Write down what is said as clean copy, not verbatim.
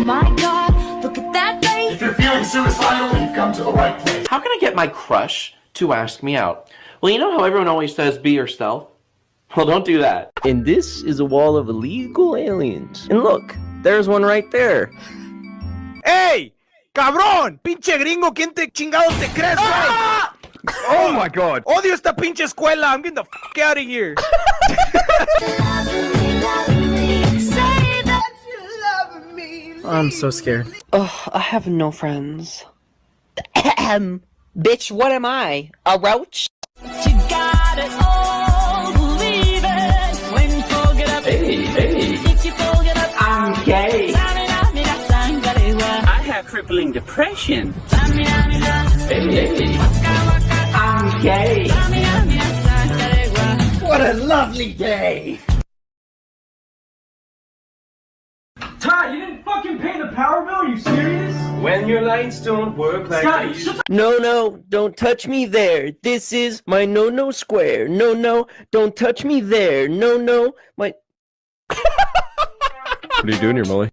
my God, look at that face. If you're feeling suicidal, you've come to the right place. How can I get my crush to ask me out? Well, you know how everyone always says be yourself? Well, don't do that. And this is a wall of illegal aliens. And look, there's one right there. ¡Ey! ¡Cabrón! ¡Pinche gringo! ¿Quién te chingados te crees, güey? Ah! Oh my God! Odio esta pinche escuela! I'm getting the fuck out of here! I'm so scared. Ugh, I have no friends. Bitch, what am I? A roach? You got it all, believe it. When you forget up, Hey. if you forget up, I'm gay. I have crippling depression. Hey. I'm gay. What a lovely day. Ty, you didn't fucking pay the power bill? Are you serious? When your lights don't work like Scotty, they shut No, don't touch me there. This is my no square. No, don't touch me there. No, my... What are you doing here, Molly?